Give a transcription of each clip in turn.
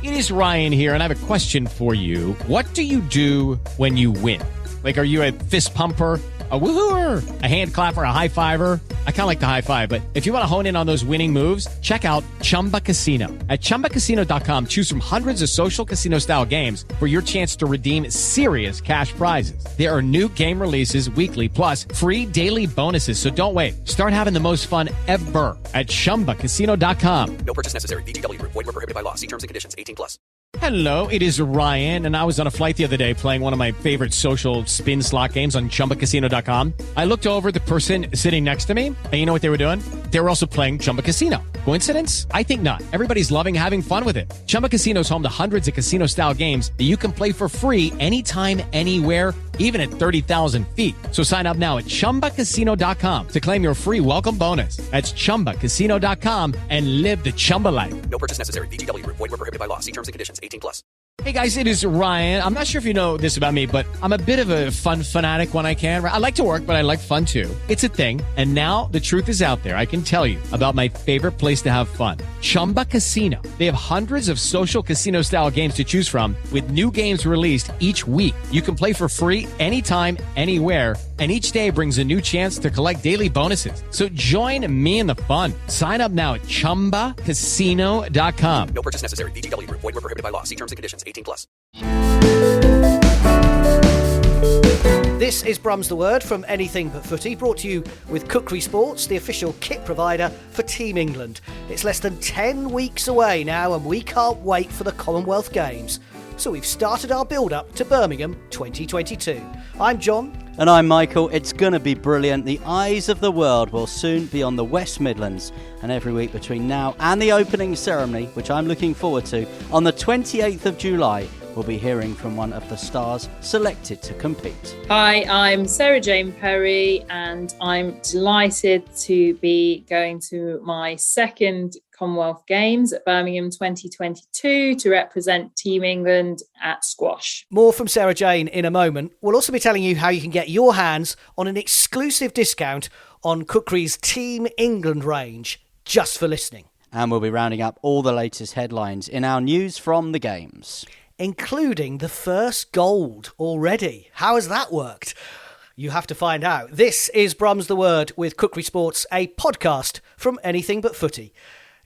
It is Ryan here, and I have a question for you. What do you do when you win? Like, are you a fist pumper, a woohooer, a hand clapper, a high fiver? I kind of like the high five, but if you want to hone in on those winning moves, check out Chumba Casino. At ChumbaCasino.com, choose from hundreds of social casino-style games for your chance to redeem serious cash prizes. There are new game releases weekly, plus free daily bonuses. So don't wait. Start having the most fun ever at ChumbaCasino.com. No purchase necessary. VGW Group. Void where prohibited by law. See terms and conditions. 18+. Hello, it is Ryan, and I was on a flight the other day playing one of my favorite social spin slot games on ChumbaCasino.com. I looked over at the person sitting next to me, and you know what they were doing? They were also playing Chumba Casino. Coincidence? I think not. Everybody's loving having fun with it. Chumba Casino is home to hundreds of casino-style games that you can play for free anytime, anywhere, even at 30,000 feet. So sign up now at ChumbaCasino.com to claim your free welcome bonus. That's ChumbaCasino.com and live the Chumba life. No purchase necessary. VGW Group. Void where prohibited by law. See terms and conditions. 18+. Hey guys, it is Ryan. I'm not sure if you know this about me, but I'm a bit of a fun fanatic when I can. I like to work, but I like fun too. It's a thing. And now the truth is out there. I can tell you about my favorite place to have fun. Chumba Casino. They have hundreds of social casino style games to choose from with new games released each week. You can play for free anytime, anywhere. And each day brings a new chance to collect daily bonuses. So join me in the fun. Sign up now at ChumbaCasino.com. No purchase necessary. VGW Group. Void where prohibited by law. See terms and conditions. 18+. This is Brum's the Word from Anything But Footy, brought to you with Kukri Sports, the official kit provider for Team England. It's less than 10 weeks away now, and we can't wait for the Commonwealth Games. So we've started our build-up to Birmingham 2022. I'm John. And I'm Michael. It's going to be brilliant. The eyes of the world will soon be on the West Midlands. And every week between now and the opening ceremony, which I'm looking forward to, on the 28th of July, we'll be hearing from one of the stars selected to compete. Hi, I'm Sarah Jane Perry, and I'm delighted to be going to my second Commonwealth Games at Birmingham 2022 to represent Team England at squash. More from Sarah Jane in a moment. We'll also be telling you how you can get your hands on an exclusive discount on Kukri's Team England range, just for listening. And we'll be rounding up all the latest headlines in our news from the Games, including the first gold already. How has that worked? You have to find out. This is Brum's the Word with Kukri Sports, a podcast from Anything But Footy.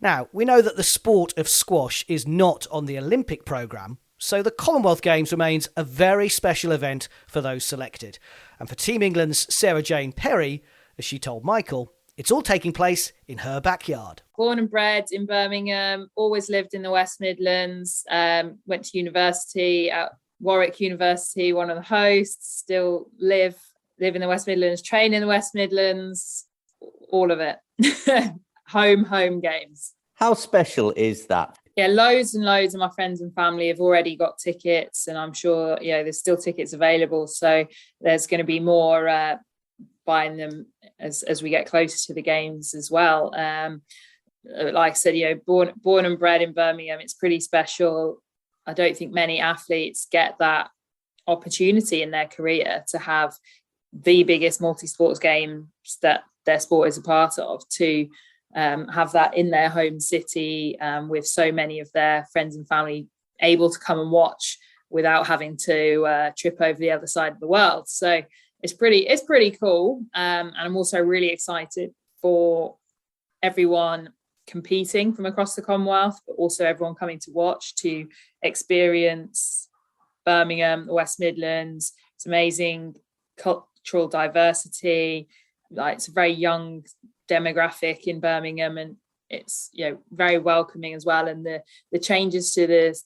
Now, we know that the sport of squash is not on the Olympic programme, so the Commonwealth Games remains a very special event for those selected. And for Team England's Sarah Jane Perry, as she told Michael, it's all taking place in her backyard. Born and bred in Birmingham, always lived in the West Midlands, went to university at Warwick University, one of the hosts, still live in the West Midlands, train in the West Midlands, all of it. home games. How special is that? Yeah, loads and loads of my friends and family have already got tickets, and I'm sure, there's still tickets available. So there's going to be more buying them as we get closer to the games as well. Like I said, born and bred in Birmingham, it's pretty special. I don't think many athletes get that opportunity in their career to have the biggest multi-sports games that their sport is a part of, to have that in their home city, with so many of their friends and family able to come and watch without having to trip over the other side of the world. So it's pretty cool. And I'm also really excited for everyone competing from across the Commonwealth, but also everyone coming to watch, to experience Birmingham, the West Midlands. It's amazing cultural diversity. Like, it's a very young demographic in Birmingham, and it's very welcoming as well. And the changes to the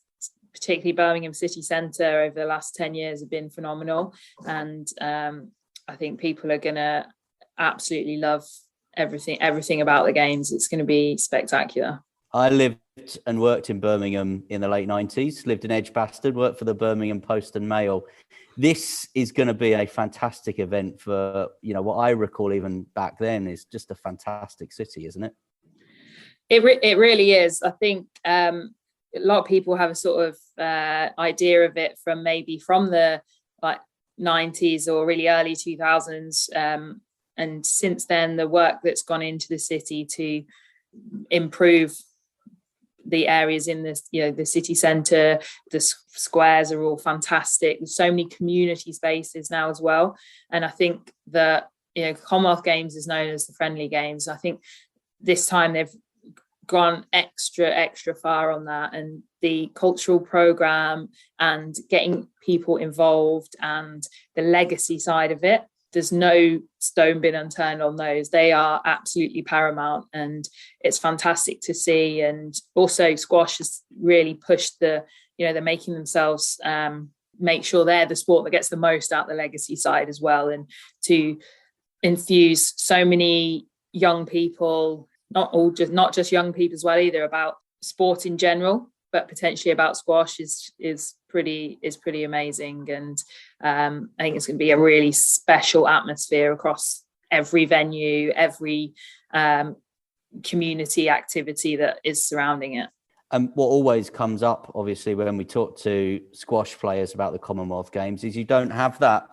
particularly Birmingham city centre over the last 10 years have been phenomenal, and I think people are gonna absolutely love everything about the games. It's going to be spectacular. I lived and worked in Birmingham in the late 90s, lived in Edgbaston, worked for the Birmingham Post and Mail. This is going to be a fantastic event for, what I recall even back then is just a fantastic city, isn't it? It really is. I think a lot of people have a sort of idea of it from the 90s or really early 2000s. And since then, the work that's gone into the city to improve the areas in this, the city centre, the squares are all fantastic. There's so many community spaces now as well. And I think that, Commonwealth Games is known as the friendly games. I think this time they've gone extra far on that, and the cultural programme and getting people involved and the legacy side of it, there's no stone been unturned on those. They are absolutely paramount, and it's fantastic to see. And also squash has really pushed they're making themselves make sure they're the sport that gets the most out the legacy side as well, and to infuse so many young people, not just young people as well either, about sport in general, but potentially about squash is pretty amazing. And I think it's going to be a really special atmosphere across every venue, every community activity that is surrounding it. What always comes up, obviously, when we talk to squash players about the Commonwealth Games is you don't have that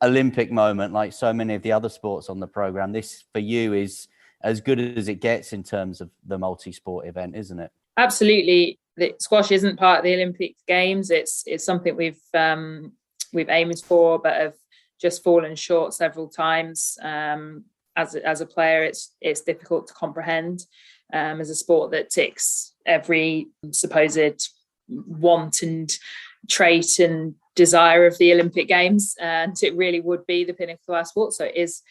Olympic moment like so many of the other sports on the programme. This, for you, is as good as it gets in terms of the multi-sport event, isn't it? Absolutely. The squash isn't part of the Olympic Games. It's something we've aimed for, but have just fallen short several times. As a player, it's difficult to comprehend as a sport that ticks every supposed want and trait and desire of the Olympic Games, and it really would be the pinnacle of our sport. So it is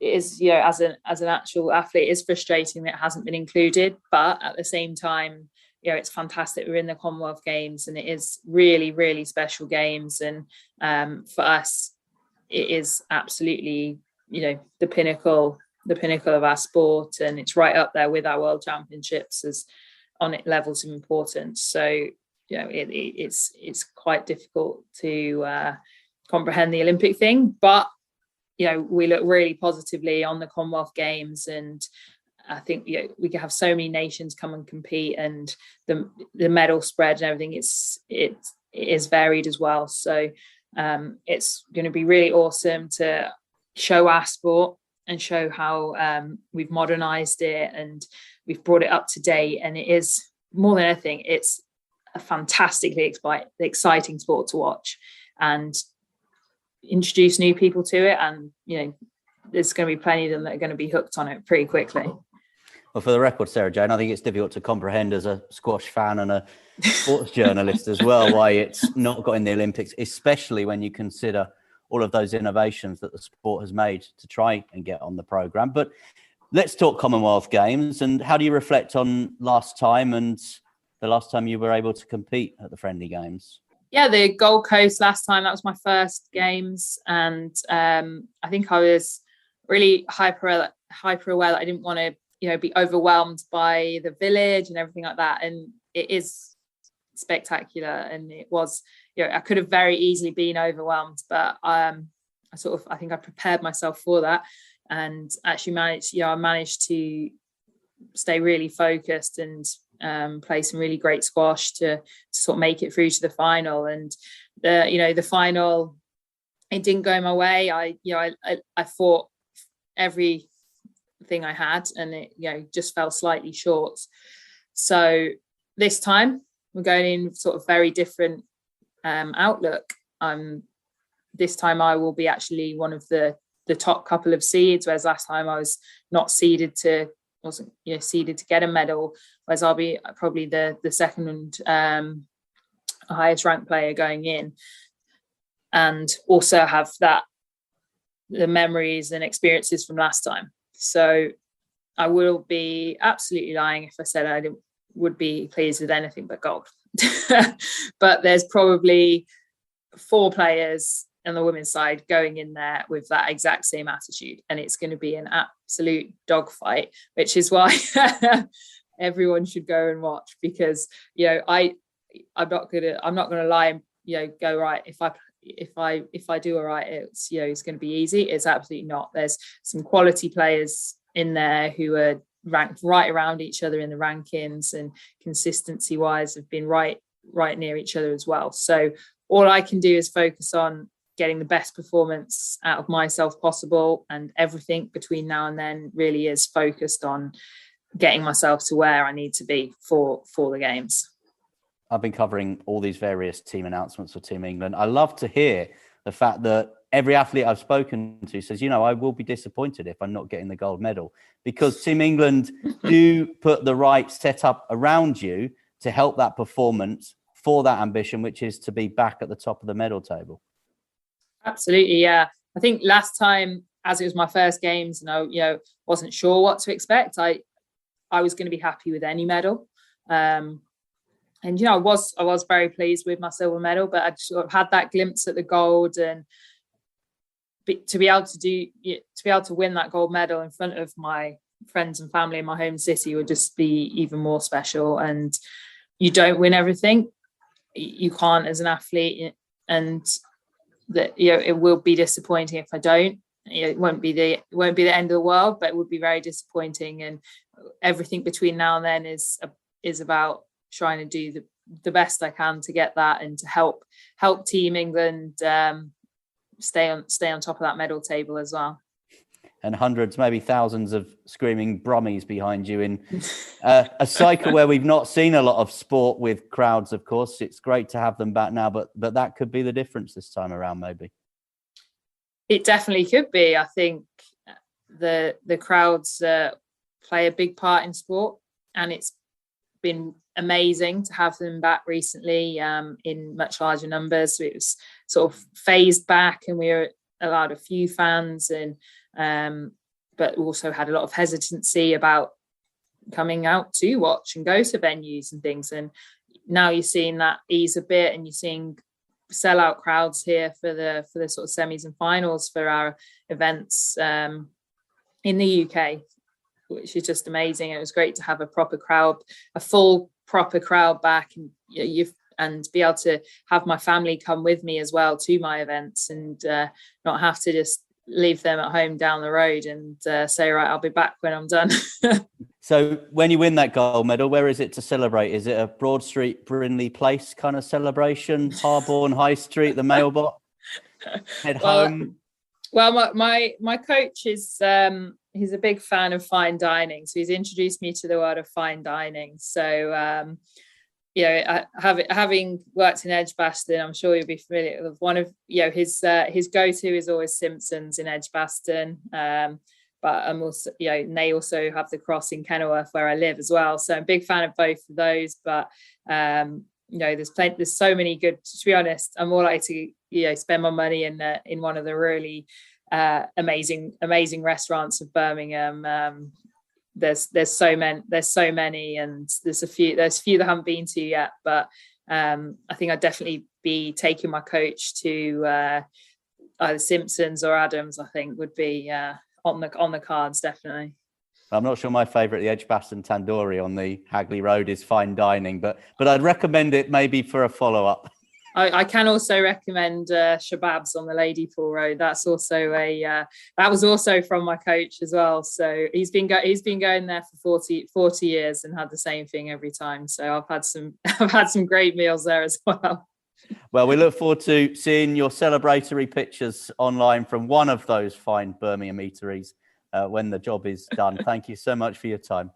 as an actual athlete, it's frustrating that it hasn't been included, but at the same time, it's fantastic we're in the Commonwealth Games, and it is really, really special games. And for us, it is absolutely, the pinnacle of our sport, and it's right up there with our World Championships as on it levels of importance. So, it's quite difficult to comprehend the Olympic thing, but we look really positively on the Commonwealth Games, and I think we can have so many nations come and compete, and the medal spread and everything it is varied as well. So it's going to be really awesome to show our sport and show how we've modernised it and we've brought it up to date. And it is, more than anything, it's a fantastically exciting sport to watch and introduce new people to it. And there's going to be plenty of them that are going to be hooked on it pretty quickly. Well, for the record, Sarah Jane, I think it's difficult to comprehend as a squash fan and a sports journalist as well why it's not got in the Olympics, especially when you consider all of those innovations that the sport has made to try and get on the programme. But let's talk Commonwealth Games. And how do you reflect on last time and the last time you were able to compete at the friendly games? Yeah, the Gold Coast last time, that was my first games. And I think I was really hyper aware that I didn't want to be overwhelmed by the village and everything like that. And it is spectacular. And it was, I could have very easily been overwhelmed, but I think I prepared myself for that, and actually managed to stay really focused and play some really great squash to sort of make it through to the final. And the final, it didn't go my way. I fought every thing I had, and it just fell slightly short. So this time we're going in sort of very different outlook. This time I will be actually one of the top couple of seeds, whereas last time I was not seeded to get a medal, whereas I'll be probably the second and highest ranked player going in, and also have the memories and experiences from last time. So I will be absolutely lying if I said I would be pleased with anything but gold. But there's probably 4 players on the women's side going in there with that exact same attitude, and it's going to be an absolute dogfight, which is why everyone should go and watch, because I'm not gonna lie and go, right, if I do all right, it's it's going to be easy. It's absolutely not. There's some quality players in there who are ranked right around each other in the rankings, and consistency wise have been right near each other as well. So all I can do is focus on getting the best performance out of myself possible, and everything between now and then really is focused on getting myself to where I need to be for the games. I've been covering all these various team announcements for Team England. I love to hear the fact that every athlete I've spoken to says, I will be disappointed if I'm not getting the gold medal, because Team England do put the right setup around you to help that performance for that ambition, which is to be back at the top of the medal table. Absolutely, yeah. I think last time, as it was my first games, and I wasn't sure what to expect, I was going to be happy with any medal. And I was very pleased with my silver medal, but I sort of had that glimpse at the gold, and to be able to win that gold medal in front of my friends and family in my home city would just be even more special. And you don't win everything, you can't as an athlete, and that it will be disappointing if I don't. It won't be the end of the world, but it would be very disappointing. And everything between now and then is about trying to do the best I can to get that, and to help Team England stay on top of that medal table as well. And hundreds, maybe thousands of screaming Brummies behind you in a cycle where we've not seen a lot of sport with crowds, of course. It's great to have them back now, but that could be the difference this time around, maybe. It definitely could be. I think the crowds play a big part in sport, and it's been amazing to have them back recently in much larger numbers. So it was sort of phased back, and we were allowed a few fans, and but also had a lot of hesitancy about coming out to watch and go to venues and things. And now you're seeing that ease a bit, and you're seeing sellout crowds here for the sort of semis and finals for our events in the UK, which is just amazing. It was great to have a full proper crowd back, and be able to have my family come with me as well to my events, and not have to just leave them at home down the road and say, right, I'll be back when I'm done. So when you win that gold medal, where is it to celebrate? Is it a Broad Street, Brindley Place kind of celebration? Harborne High Street, the mailbox? Head home? Well, my coach is he's a big fan of fine dining, so he's introduced me to the world of fine dining. So having worked in Edgbaston, I'm sure you'll be familiar with one of his go-to is always Simpsons in Edgbaston. But I'm also, and they also have the Cross in Kenilworth where I live as well. So I'm a big fan of both of those. But there's so many good. To be honest, I'm more likely to spend my money in one of the really amazing restaurants of Birmingham. There's so many, and there's a few that I haven't been to yet. But I think I'd definitely be taking my coach to either Simpsons or Adams. I think would be on the cards, definitely. I'm not sure my favourite, the Edgbaston Tandoori on the Hagley Road, is fine dining, but I'd recommend it maybe for a follow-up. I can also recommend Shababs on the Ladypool Road. That's also that was also from my coach as well. So he's been going there for 40 years and had the same thing every time. So I've had some great meals there as well. Well, we look forward to seeing your celebratory pictures online from one of those fine Birmingham eateries when the job is done. Thank you so much for your time.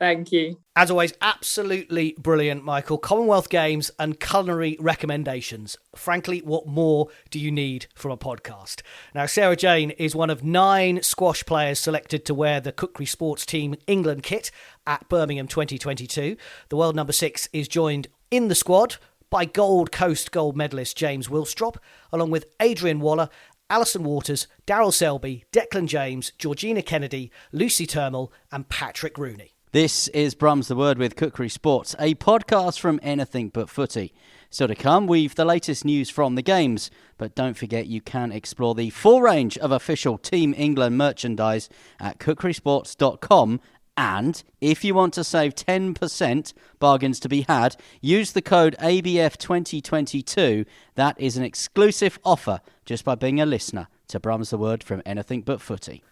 Thank you. As always, absolutely brilliant, Michael. Commonwealth Games and culinary recommendations. Frankly, what more do you need from a podcast? Now, Sarah Jane is one of 9 squash players selected to wear the Kukri Sports Team England kit at Birmingham 2022. The world number 6 is joined in the squad by Gold Coast gold medalist James Willstrop, along with Adrian Waller, Alison Waters, Daryl Selby, Declan James, Georgina Kennedy, Lucy Turmel and Patrick Rooney. This is Brum's The Word with Kukri Sports, a podcast from Anything But Footy. Still to come, we've the latest news from the games, but don't forget you can explore the full range of official Team England merchandise at kukrisports.com. And if you want to save 10%, bargains to be had, use the code ABF2022. That is an exclusive offer just by being a listener to Brum's The Word from Anything But Footy.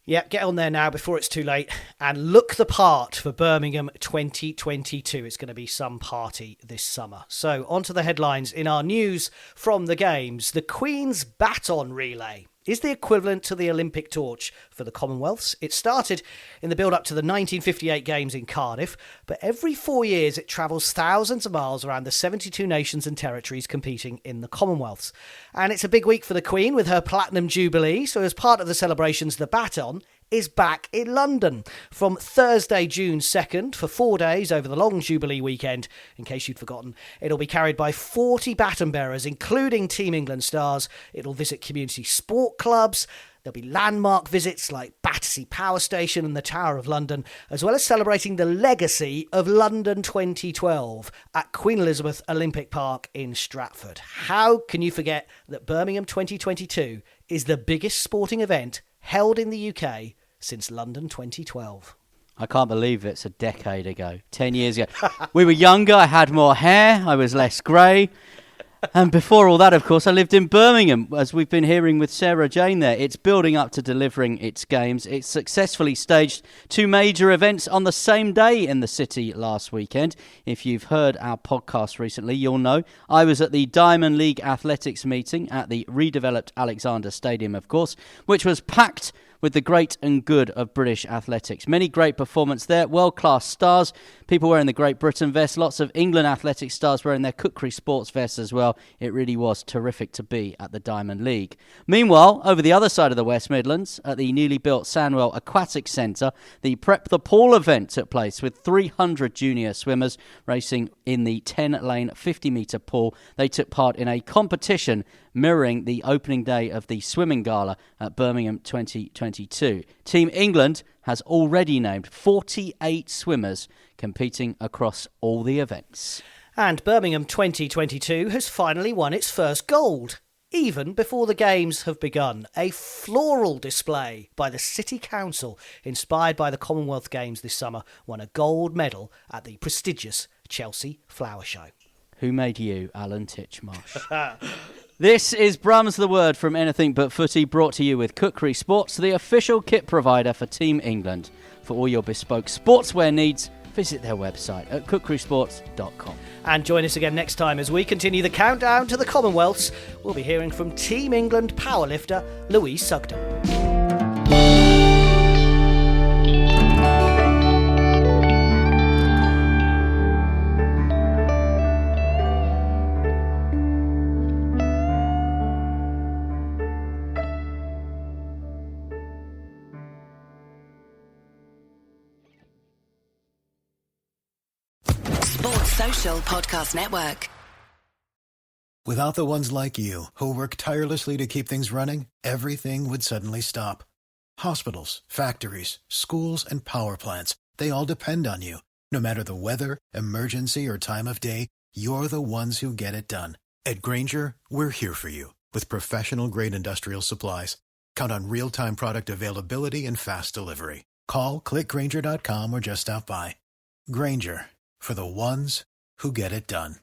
Yeah, get on there now before it's too late and look the part for Birmingham 2022. It's going to be some party this summer. So on to the headlines in our news from the games. The Queen's Baton Relay is the equivalent to the Olympic torch for the Commonwealths. It started in the build-up to the 1958 Games in Cardiff, but every 4 years it travels thousands of miles around the 72 nations and territories competing in the Commonwealths. And it's a big week for the Queen with her Platinum Jubilee, so as part of the celebrations, the baton is back in London from Thursday, June 2nd for 4 days over the long Jubilee weekend. In case you'd forgotten, it'll be carried by 40 baton bearers, including Team England stars. It'll visit community sport clubs. There'll be landmark visits like Battersea Power Station and the Tower of London, as well as celebrating the legacy of London 2012 at Queen Elizabeth Olympic Park in Stratford. How can you forget that Birmingham 2022 is the biggest sporting event held in the UK since London 2012? I can't believe it's a decade ago, 10 years ago. We were younger, I had more hair, I was less grey. And before all that, of course, I lived in Birmingham, as we've been hearing with Sarah Jane there. It's building up to delivering its games. It's successfully staged 2 major events on the same day in the city last weekend. If you've heard our podcast recently, you'll know I was at the Diamond League Athletics meeting at the redeveloped Alexander Stadium, of course, which was packed with the great and good of British athletics. Many great performances there, world-class stars, people wearing the Great Britain vest, lots of England athletics stars wearing their Kukri Sports vests as well. It really was terrific to be at the Diamond League. Meanwhile, over the other side of the West Midlands, at the newly built Sandwell Aquatic Centre, the Prep the Pool event took place with 300 junior swimmers racing in the 10-lane 50-metre pool. They took part in a competition mirroring the opening day of the swimming gala at Birmingham 2022. Team England has already named 48 swimmers competing across all the events. And Birmingham 2022 has finally won its first gold, even before the games have begun. A floral display by the City Council, inspired by the Commonwealth Games this summer, won a gold medal at the prestigious Chelsea Flower Show. Who made you, Alan Titchmarsh? This is Brum's The Word from Anything But Footy, brought to you with Kukri Sports, the official kit provider for Team England. For all your bespoke sportswear needs, visit their website at kukrisports.com. And join us again next time as we continue the countdown to the Commonwealths. We'll be hearing from Team England powerlifter Louise Sugden. Social Podcast Network. Without the ones like you, who work tirelessly to keep things running, everything would suddenly stop. Hospitals, factories, schools, and power plants, they all depend on you. No matter the weather, emergency, or time of day, you're the ones who get it done. At Grainger, we're here for you with professional-grade industrial supplies. Count on real-time product availability and fast delivery. Call, click Grainger.com, or just stop by. Grainger, for the ones who get it done.